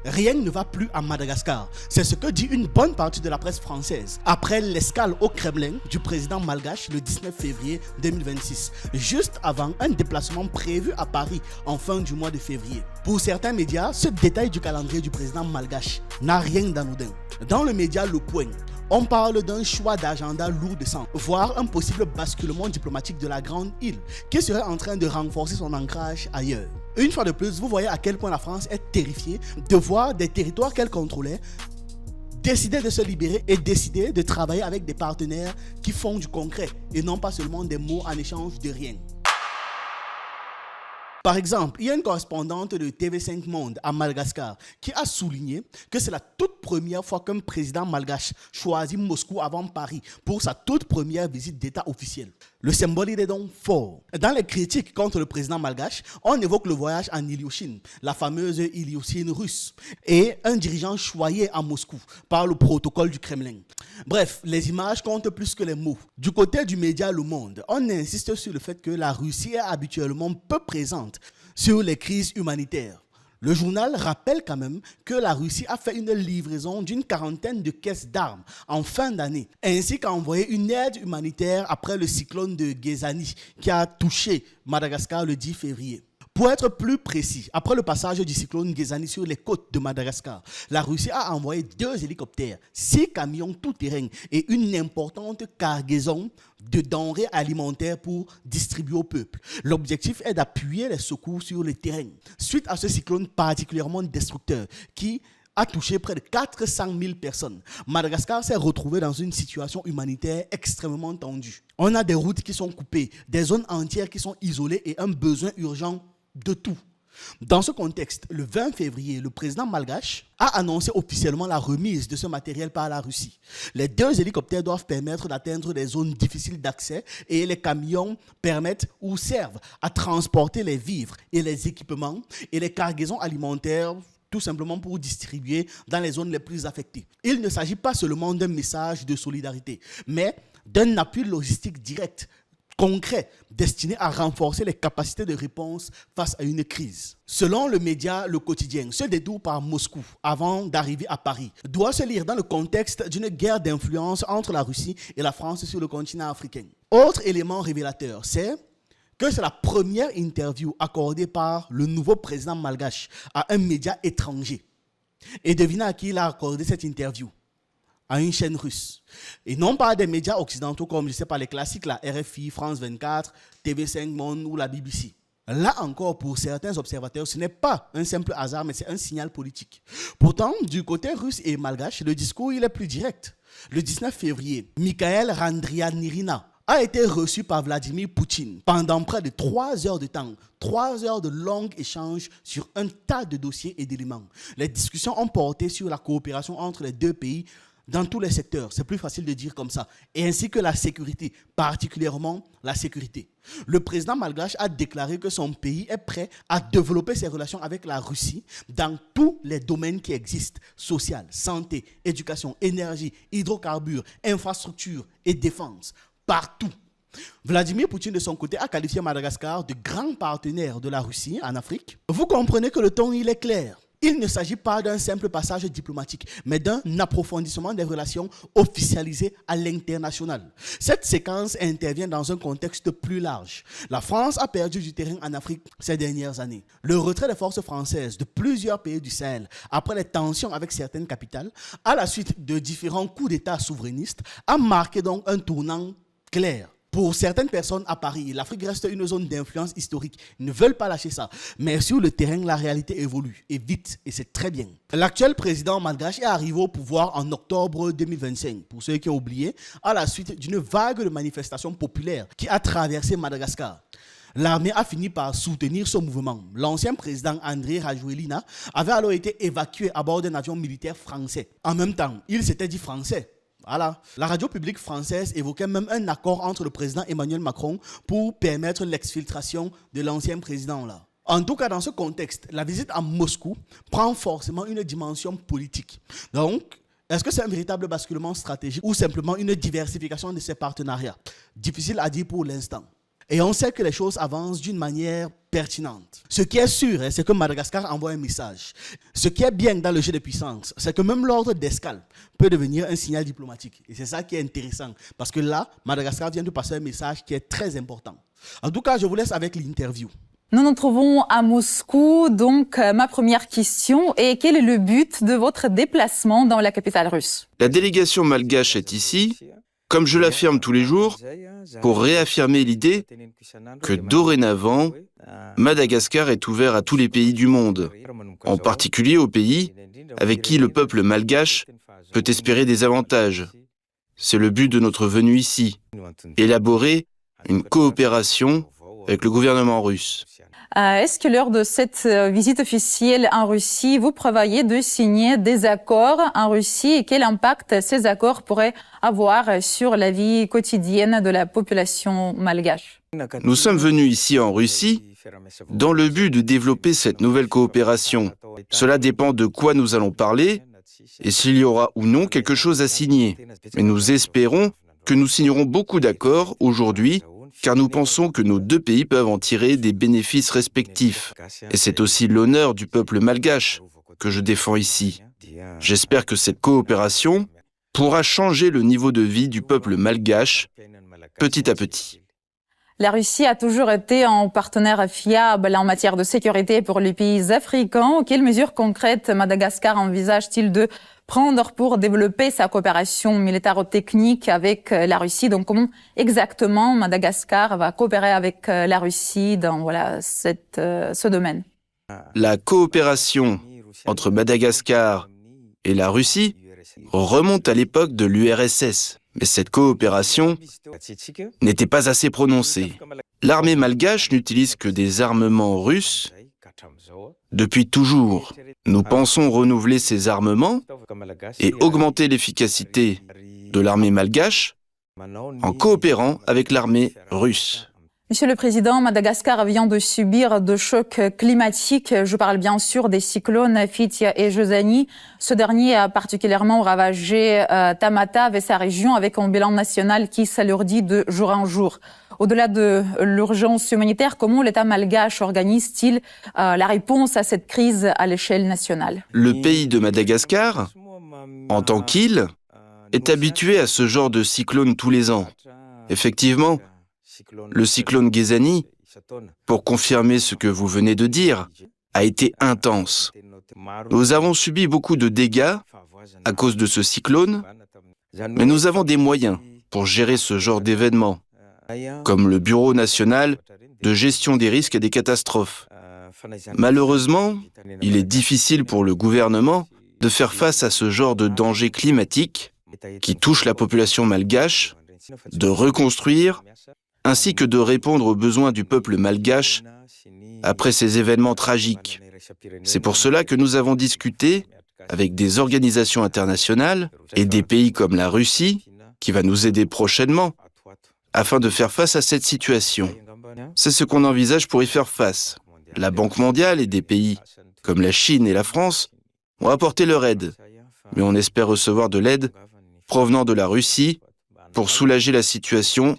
Rien ne va plus à Madagascar. C'est ce que dit une bonne partie de la presse française après l'escale au Kremlin du président malgache le 19 février 2026, juste avant un déplacement prévu à Paris en fin du mois de février. Pour certains médias, ce détail du calendrier du président malgache n'a rien d'anodin. Dans le média Le Point, on parle d'un choix d'agenda lourd de sang, voire un possible basculement diplomatique de la Grande Île qui serait en train de renforcer son ancrage ailleurs. Une fois de plus, vous voyez à quel point la France est terrifiée de voir des territoires qu'elle contrôlait décider de se libérer et décider de travailler avec des partenaires qui font du concret et non pas seulement des mots en échange de rien. Par exemple, il y a une correspondante de TV5 Monde à Madagascar qui a souligné que c'est la toute première fois qu'un président malgache choisit Moscou avant Paris pour sa toute première visite d'État officielle. Le symbole est donc fort. Dans les critiques contre le président malgache, on évoque le voyage en Iliochine, la fameuse Iliochine russe, et un dirigeant choyé à Moscou par le protocole du Kremlin. Bref, les images comptent plus que les mots. Du côté du média Le Monde, on insiste sur le fait que la Russie est habituellement peu présente sur les crises humanitaires. Le journal rappelle quand même que la Russie a fait une livraison d'une quarantaine de caisses d'armes en fin d'année, ainsi qu'a envoyé une aide humanitaire après le cyclone de Gezani qui a touché Madagascar le 10 février. Pour être plus précis, après le passage du cyclone Gezani sur les côtes de Madagascar, la Russie a envoyé 2 hélicoptères, 6 camions tout-terrain et une importante cargaison de denrées alimentaires pour distribuer au peuple. L'objectif est d'appuyer les secours sur le terrain. Suite à ce cyclone particulièrement destructeur qui a touché près de 400 000 personnes, Madagascar s'est retrouvé dans une situation humanitaire extrêmement tendue. On a des routes qui sont coupées, des zones entières qui sont isolées et un besoin urgent de tout. Dans ce contexte, le 20 février, le président malgache a annoncé officiellement la remise de ce matériel par la Russie. Les 2 hélicoptères doivent permettre d'atteindre des zones difficiles d'accès et les camions permettent ou servent à transporter les vivres et les équipements et les cargaisons alimentaires tout simplement pour distribuer dans les zones les plus affectées. Il ne s'agit pas seulement d'un message de solidarité, mais d'un appui logistique direct, concret, destiné à renforcer les capacités de réponse face à une crise. Selon le média Le Quotidien, ce détour par Moscou avant d'arriver à Paris doit se lire dans le contexte d'une guerre d'influence entre la Russie et la France sur le continent africain. Autre élément révélateur, c'est que c'est la première interview accordée par le nouveau président malgache à un média étranger. Et devinez à qui il a accordé cette interview? À une chaîne russe. Et non pas des médias occidentaux comme, je sais pas, les classiques, la RFI, France 24, TV5 Monde ou la BBC. Là encore, pour certains observateurs, ce n'est pas un simple hasard, mais c'est un signal politique. Pourtant, du côté russe et malgache, le discours il est plus direct. Le 19 février, Mikhail Randrianirina a été reçu par Vladimir Poutine pendant près de 3 heures de temps. 3 heures de longs échanges sur un tas de dossiers et d'éléments. Les discussions ont porté sur la coopération entre les 2 pays dans tous les secteurs, c'est plus facile de dire comme ça, et ainsi que la sécurité, particulièrement la sécurité. Le président malgache a déclaré que son pays est prêt à développer ses relations avec la Russie dans tous les domaines qui existent, social, santé, éducation, énergie, hydrocarbures, infrastructures et défense, partout. Vladimir Poutine, de son côté, a qualifié Madagascar de grand partenaire de la Russie en Afrique. Vous comprenez que le ton, il est clair. Il ne s'agit pas d'un simple passage diplomatique, mais d'un approfondissement des relations officialisées à l'international. Cette séquence intervient dans un contexte plus large. La France a perdu du terrain en Afrique ces dernières années. Le retrait des forces françaises de plusieurs pays du Sahel, après les tensions avec certaines capitales, à la suite de différents coups d'État souverainistes, a marqué donc un tournant clair. Pour certaines personnes à Paris, l'Afrique reste une zone d'influence historique. Ils ne veulent pas lâcher ça. Mais sur le terrain, la réalité évolue, et vite, et c'est très bien. L'actuel président malgache est arrivé au pouvoir en octobre 2025, pour ceux qui ont oublié, à la suite d'une vague de manifestations populaires qui a traversé Madagascar. L'armée a fini par soutenir ce mouvement. L'ancien président André Rajoelina avait alors été évacué à bord d'un avion militaire français. En même temps, il s'était dit français. Voilà. La radio publique française évoquait même un accord entre le président Emmanuel Macron pour permettre l'exfiltration de l'ancien président là. En tout cas, dans ce contexte, la visite à Moscou prend forcément une dimension politique. Donc, est-ce que c'est un véritable basculement stratégique ou simplement une diversification de ces partenariats? Difficile à dire pour l'instant. Et on sait que les choses avancent d'une manière pertinente. Ce qui est sûr, c'est que Madagascar envoie un message. Ce qui est bien dans le jeu de puissance, c'est que même l'ordre d'escale peut devenir un signal diplomatique. Et c'est ça qui est intéressant. Parce que là, Madagascar vient de passer un message qui est très important. En tout cas, je vous laisse avec l'interview. Nous nous trouvons à Moscou, donc ma première question est quel est le but de votre déplacement dans la capitale russe? La délégation malgache est ici, comme je l'affirme tous les jours, pour réaffirmer l'idée que dorénavant, Madagascar est ouvert à tous les pays du monde, en particulier aux pays avec qui le peuple malgache peut espérer des avantages. C'est le but de notre venue ici, élaborer une coopération avec le gouvernement russe. Est-ce que lors de cette visite officielle en Russie, vous prévoyez de signer des accords en Russie et quel impact ces accords pourraient avoir sur la vie quotidienne de la population malgache? Nous sommes venus ici en Russie dans le but de développer cette nouvelle coopération. Cela dépend de quoi nous allons parler et s'il y aura ou non quelque chose à signer. Mais nous espérons que nous signerons beaucoup d'accords aujourd'hui car nous pensons que nos deux pays peuvent en tirer des bénéfices respectifs. Et c'est aussi l'honneur du peuple malgache que je défends ici. J'espère que cette coopération pourra changer le niveau de vie du peuple malgache petit à petit. La Russie a toujours été un partenaire fiable en matière de sécurité pour les pays africains. Quelles mesures concrètes Madagascar envisage-t-il de prendre pour développer sa coopération militaro-technique avec la Russie? Donc, comment exactement Madagascar va coopérer avec la Russie dans ce domaine? La coopération entre Madagascar et la Russie remonte à l'époque de l'URSS. Mais cette coopération n'était pas assez prononcée. L'armée malgache n'utilise que des armements russes depuis toujours. Nous pensons renouveler ces armements et augmenter l'efficacité de l'armée malgache en coopérant avec l'armée russe. Monsieur le Président, Madagascar vient de subir de chocs climatiques. Je parle bien sûr des cyclones Fitia et Josani. Ce dernier a particulièrement ravagé Tamatave et sa région avec un bilan national qui s'alourdit de jour en jour. Au-delà de l'urgence humanitaire, comment l'État malgache organise-t-il la réponse à cette crise à l'échelle nationale? Le pays de Madagascar, en tant qu'île, est habitué à ce genre de cyclone tous les ans. Effectivement, le cyclone Gizani, pour confirmer ce que vous venez de dire, a été intense. Nous avons subi beaucoup de dégâts à cause de ce cyclone, mais nous avons des moyens pour gérer ce genre d'événements, comme le Bureau national de gestion des risques et des catastrophes. Malheureusement, il est difficile pour le gouvernement de faire face à ce genre de danger climatique qui touche la population malgache, de reconstruire ainsi que de répondre aux besoins du peuple malgache après ces événements tragiques. C'est pour cela que nous avons discuté avec des organisations internationales et des pays comme la Russie, qui va nous aider prochainement, afin de faire face à cette situation. C'est ce qu'on envisage pour y faire face. La Banque mondiale et des pays comme la Chine et la France ont apporté leur aide, mais on espère recevoir de l'aide provenant de la Russie pour soulager la situation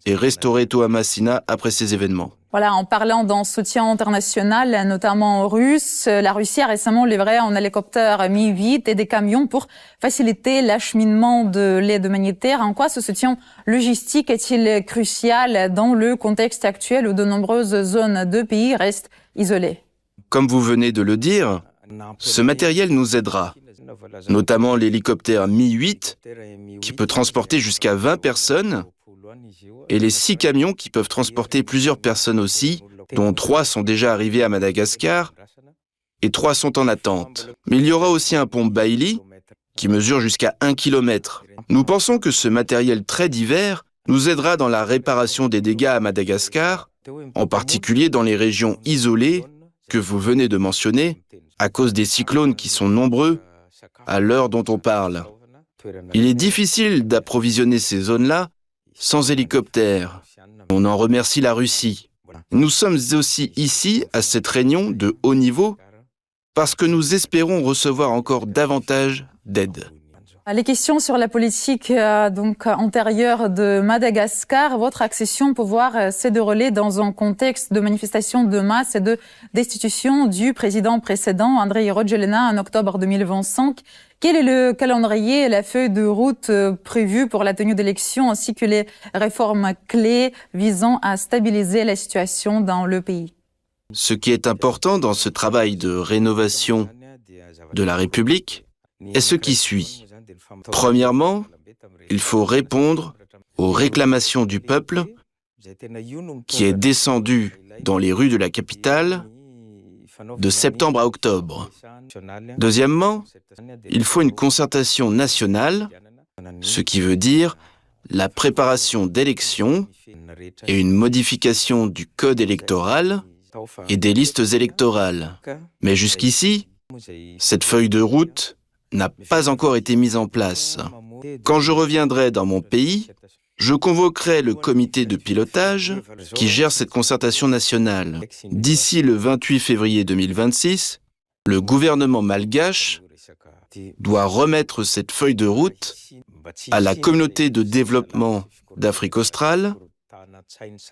et restaurer Toamasina après ces événements. Voilà, en parlant d'un soutien international, notamment russe, la Russie a récemment livré un hélicoptère Mi-8 et des camions pour faciliter l'acheminement de l'aide humanitaire. En quoi ce soutien logistique est-il crucial dans le contexte actuel où de nombreuses zones de pays restent isolées? Comme vous venez de le dire, ce matériel nous aidera, notamment l'hélicoptère Mi-8 qui peut transporter jusqu'à 20 personnes et les 6 camions qui peuvent transporter plusieurs personnes aussi, dont 3 sont déjà arrivés à Madagascar et 3 sont en attente. Mais il y aura aussi un pont Bailey qui mesure jusqu'à 1 km. Nous pensons que ce matériel très divers nous aidera dans la réparation des dégâts à Madagascar, en particulier dans les régions isolées que vous venez de mentionner, à cause des cyclones qui sont nombreux à l'heure dont on parle. Il est difficile d'approvisionner ces zones-là sans hélicoptère. On en remercie la Russie. Nous sommes aussi ici à cette réunion de haut niveau parce que nous espérons recevoir encore davantage d'aide. Les questions sur la politique antérieure de Madagascar, votre accession au pouvoir s'est déroulée dans un contexte de manifestations de masse et de destitution du président précédent, Andry Rajoelina, en octobre 2025. Quel est le calendrier et la feuille de route prévue pour la tenue d'élections ainsi que les réformes clés visant à stabiliser la situation dans le pays? Ce qui est important dans ce travail de rénovation de la République est ce qui suit. Premièrement, il faut répondre aux réclamations du peuple qui est descendu dans les rues de la capitale de septembre à octobre. Deuxièmement, il faut une concertation nationale, ce qui veut dire la préparation d'élections et une modification du code électoral et des listes électorales. Mais jusqu'ici, cette feuille de route n'a pas encore été mise en place. Quand je reviendrai dans mon pays, je convoquerai le comité de pilotage qui gère cette concertation nationale. D'ici le 28 février 2026, le gouvernement malgache doit remettre cette feuille de route à la communauté de développement d'Afrique australe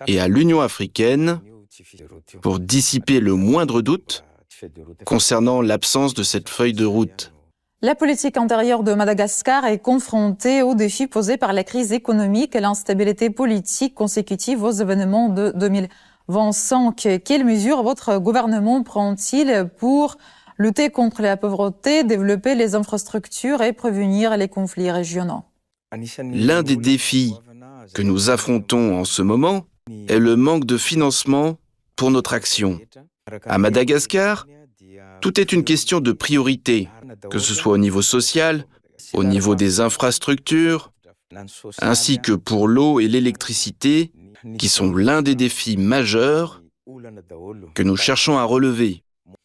et à l'Union africaine pour dissiper le moindre doute concernant l'absence de cette feuille de route. La politique intérieure de Madagascar est confrontée aux défis posés par la crise économique et l'instabilité politique consécutive aux événements de 2025. Quelles mesures votre gouvernement prend-il pour lutter contre la pauvreté, développer les infrastructures et prévenir les conflits régionaux? L'un des défis que nous affrontons en ce moment est le manque de financement pour notre action. À Madagascar, tout est une question de priorité, que ce soit au niveau social, au niveau des infrastructures, ainsi que pour l'eau et l'électricité, qui sont l'un des défis majeurs que nous cherchons à relever.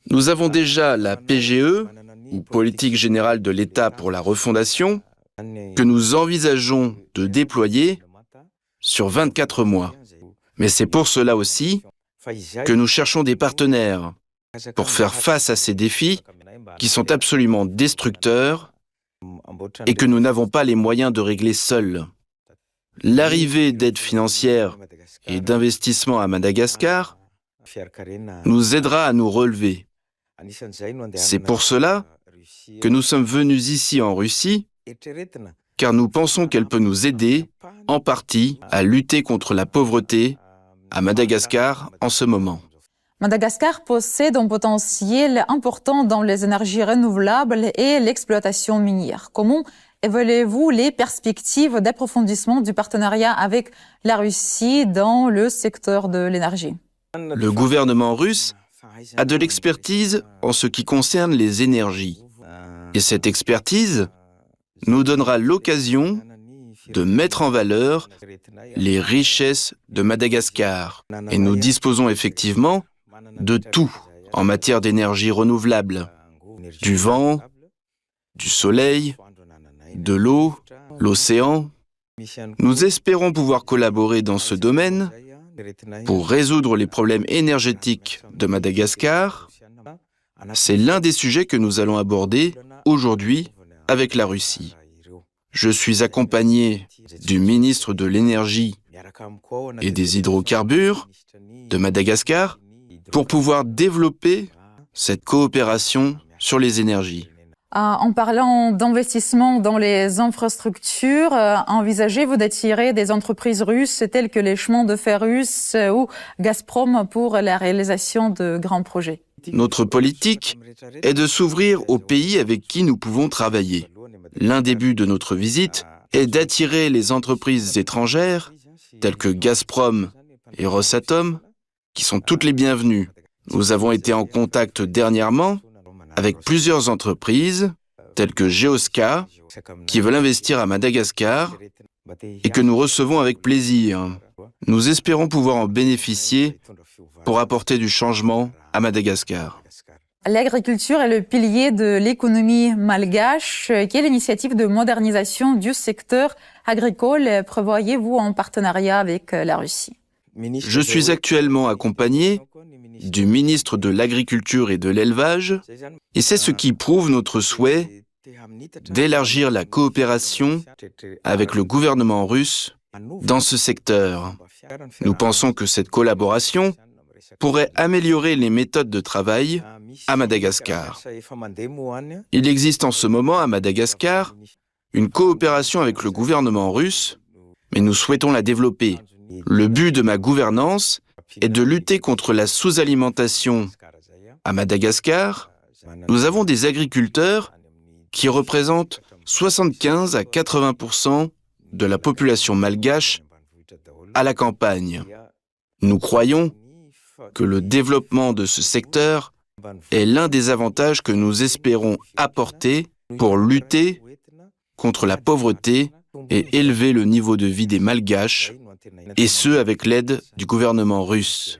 Nous avons déjà la PGE, ou Politique Générale de l'État pour la Refondation, que nous envisageons de déployer sur 24 mois. Mais c'est pour cela aussi que nous cherchons des partenaires pour faire face à ces défis qui sont absolument destructeurs et que nous n'avons pas les moyens de régler seuls. L'arrivée d'aides financières et d'investissements à Madagascar nous aidera à nous relever. C'est pour cela que nous sommes venus ici en Russie, car nous pensons qu'elle peut nous aider, en partie, à lutter contre la pauvreté à Madagascar en ce moment. Madagascar possède un potentiel important dans les énergies renouvelables et l'exploitation minière. Comment évaluez-vous les perspectives d'approfondissement du partenariat avec la Russie dans le secteur de l'énergie? Le gouvernement russe a de l'expertise en ce qui concerne les énergies. Et cette expertise nous donnera l'occasion de mettre en valeur les richesses de Madagascar. Et nous disposons effectivement de tout en matière d'énergie renouvelable. Du vent, du soleil, de l'eau, l'océan. Nous espérons pouvoir collaborer dans ce domaine pour résoudre les problèmes énergétiques de Madagascar. C'est l'un des sujets que nous allons aborder aujourd'hui avec la Russie. Je suis accompagné du ministre de l'Énergie et des Hydrocarbures de Madagascar pour pouvoir développer cette coopération sur les énergies. En parlant d'investissement dans les infrastructures, envisagez-vous d'attirer des entreprises russes telles que les chemins de fer russes ou Gazprom pour la réalisation de grands projets? Notre politique est de s'ouvrir aux pays avec qui nous pouvons travailler. L'un des buts de notre visite est d'attirer les entreprises étrangères telles que Gazprom et Rosatom, qui sont toutes les bienvenues. Nous avons été en contact dernièrement avec plusieurs entreprises telles que Geoska, qui veulent investir à Madagascar et que nous recevons avec plaisir. Nous espérons pouvoir en bénéficier pour apporter du changement à Madagascar. L'agriculture est le pilier de l'économie malgache. Quelle initiative de modernisation du secteur agricole prévoyez-vous en partenariat avec la Russie? Je suis actuellement accompagné du ministre de l'Agriculture et de l'Élevage, et c'est ce qui prouve notre souhait d'élargir la coopération avec le gouvernement russe dans ce secteur. Nous pensons que cette collaboration pourrait améliorer les méthodes de travail à Madagascar. Il existe en ce moment à Madagascar une coopération avec le gouvernement russe, mais nous souhaitons la développer. Le but de ma gouvernance est de lutter contre la sous-alimentation. À Madagascar, nous avons des agriculteurs qui représentent 75 à 80% de la population malgache à la campagne. Nous croyons que le développement de ce secteur est l'un des avantages que nous espérons apporter pour lutter contre la pauvreté et élever le niveau de vie des Malgaches, et ce avec l'aide du gouvernement russe.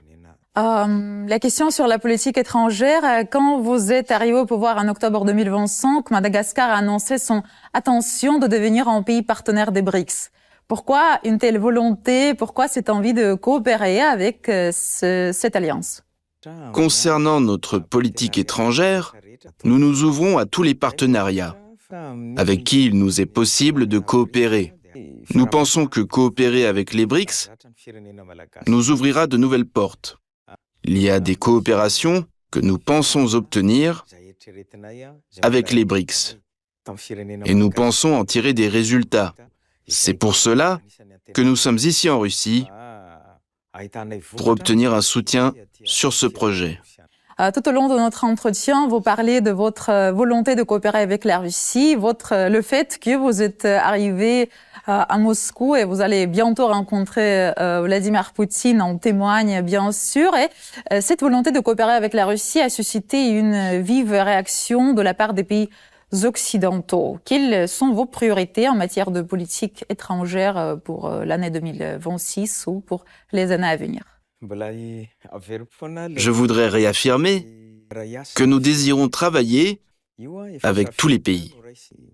La question sur la politique étrangère, quand vous êtes arrivé au pouvoir en octobre 2025, Madagascar a annoncé son intention de devenir un pays partenaire des BRICS. Pourquoi une telle volonté, pourquoi cette envie de coopérer avec cette alliance? Concernant notre politique étrangère, nous nous ouvrons à tous les partenariats avec qui il nous est possible de coopérer. Nous pensons que coopérer avec les BRICS nous ouvrira de nouvelles portes. Il y a des coopérations que nous pensons obtenir avec les BRICS et nous pensons en tirer des résultats. C'est pour cela que nous sommes ici en Russie pour obtenir un soutien sur ce projet. Tout au long de notre entretien, vous parlez de votre volonté de coopérer avec la Russie, le fait que vous êtes arrivé à Moscou et vous allez bientôt rencontrer Vladimir Poutine en témoigne bien sûr. Et cette volonté de coopérer avec la Russie a suscité une vive réaction de la part des pays occidentaux. Quelles sont vos priorités en matière de politique étrangère pour l'année 2026 ou pour les années à venir? Je voudrais réaffirmer que nous désirons travailler avec tous les pays.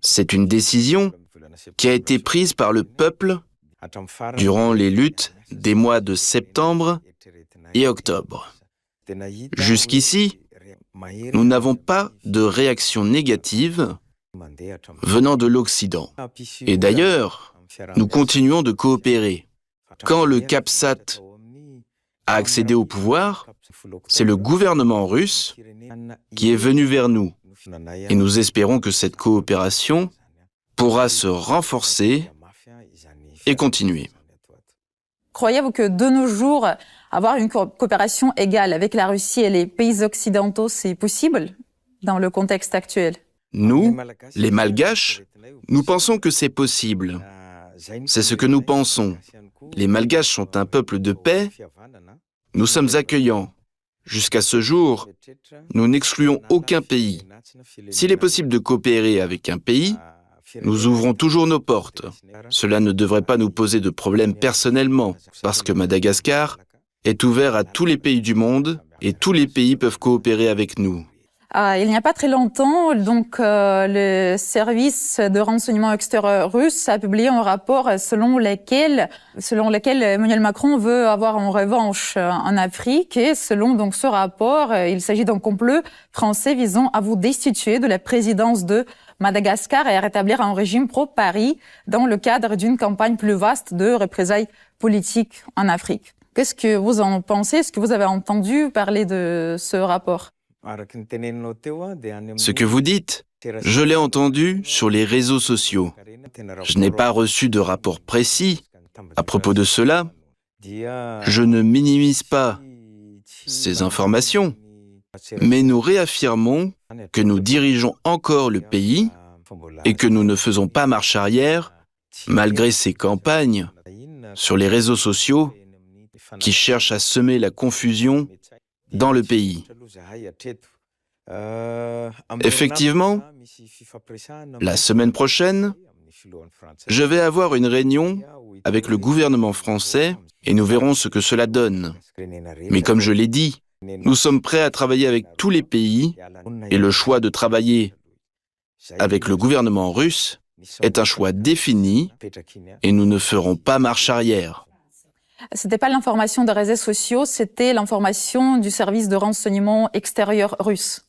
C'est une décision qui a été prise par le peuple durant les luttes des mois de septembre et octobre. Jusqu'ici, nous n'avons pas de réaction négative venant de l'Occident. Et d'ailleurs, nous continuons de coopérer. Quand le CAPSAT a accédé au pouvoir, c'est le gouvernement russe qui est venu vers nous. Et nous espérons que cette coopération pourra se renforcer et continuer. Croyez-vous que de nos jours, avoir une coopération égale avec la Russie et les pays occidentaux, c'est possible dans le contexte actuel? Nous, les Malgaches, nous pensons que c'est possible. C'est ce que nous pensons. Les Malgaches sont un peuple de paix. Nous sommes accueillants. Jusqu'à ce jour, nous n'excluons aucun pays. S'il est possible de coopérer avec un pays, nous ouvrons toujours nos portes. Cela ne devrait pas nous poser de problème personnellement, parce que Madagascar est ouvert à tous les pays du monde et tous les pays peuvent coopérer avec nous. Il n'y a pas très longtemps, donc, le service de renseignement extérieur russe a publié un rapport selon lequel Emmanuel Macron veut avoir une revanche en Afrique. Et selon donc ce rapport, il s'agit d'un complot français visant à vous destituer de la présidence de Madagascar et à rétablir un régime pro-Paris dans le cadre d'une campagne plus vaste de représailles politiques en Afrique. Qu'est-ce que vous en pensez? Est-ce que vous avez entendu parler de ce rapport? Ce que vous dites, je l'ai entendu sur les réseaux sociaux. Je n'ai pas reçu de rapport précis à propos de cela. Je ne minimise pas ces informations, mais nous réaffirmons que nous dirigeons encore le pays et que nous ne faisons pas marche arrière malgré ces campagnes sur les réseaux sociaux qui cherchent à semer la confusion dans le pays. Effectivement, la semaine prochaine, je vais avoir une réunion avec le gouvernement français et nous verrons ce que cela donne. Mais comme je l'ai dit, nous sommes prêts à travailler avec tous les pays et le choix de travailler avec le gouvernement russe est un choix défini et nous ne ferons pas marche arrière. C'était pas l'information des réseaux sociaux, c'était l'information du service de renseignement extérieur russe.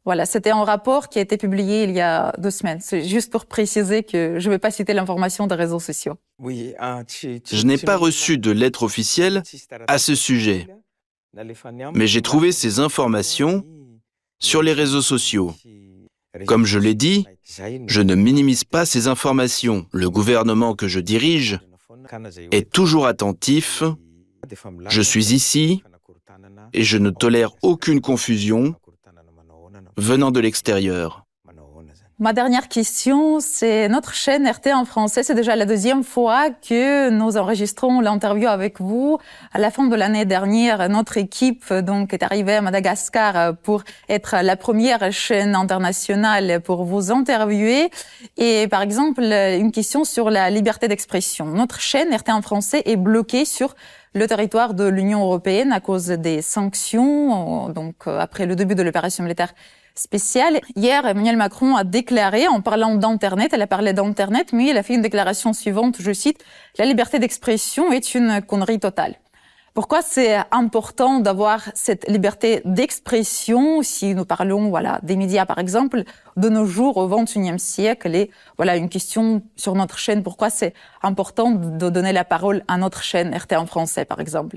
Voilà, c'était un rapport qui a été publié il y a 2 semaines. C'est juste pour préciser que je ne vais pas citer l'information des réseaux sociaux. Je n'ai pas reçu de lettre officielle à ce sujet, mais j'ai trouvé ces informations sur les réseaux sociaux. Comme je l'ai dit, je ne minimise pas ces informations. Le gouvernement que je dirige est toujours attentif. Je suis ici et je ne tolère aucune confusion venant de l'extérieur. Ma dernière question, c'est notre chaîne RT en français. C'est déjà la 2e fois que nous enregistrons l'interview avec vous. À la fin de l'année dernière, notre équipe donc est arrivée à Madagascar pour être la première chaîne internationale pour vous interviewer. Et par exemple, une question sur la liberté d'expression. Notre chaîne RT en français est bloquée sur le territoire de l'Union européenne à cause des sanctions, donc après le début de l'opération militaire spéciale. Hier, Emmanuel Macron a déclaré, en parlant d'Internet, elle a parlé d'Internet, mais elle a fait une déclaration suivante, je cite, « La liberté d'expression est une connerie totale ». Pourquoi c'est important d'avoir cette liberté d'expression si nous parlons des médias, par exemple, de nos jours au XXIe siècle? Et voilà, une question sur notre chaîne. Pourquoi c'est important de donner la parole à notre chaîne RT en français, par exemple?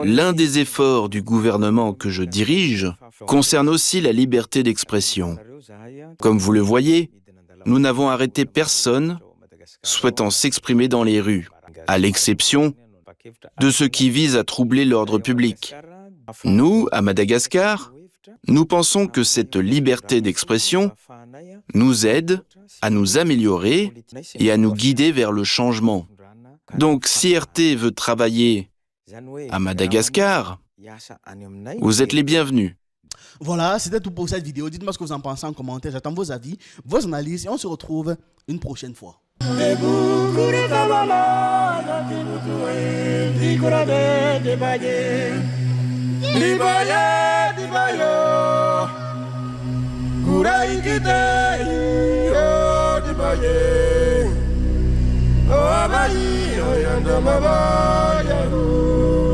L'un des efforts du gouvernement que je dirige concerne aussi la liberté d'expression. Comme vous le voyez, nous n'avons arrêté personne souhaitant s'exprimer dans les rues, à l'exception de ceux qui visent à troubler l'ordre public. Nous, à Madagascar, nous pensons que cette liberté d'expression nous aide à nous améliorer et à nous guider vers le changement. Donc, si RT veut travailler à Madagascar, vous êtes les bienvenus. Voilà, c'était tout pour cette vidéo. Dites-moi ce que vous en pensez en commentaire. J'attends vos avis, vos analyses et on se retrouve une prochaine fois. Oh,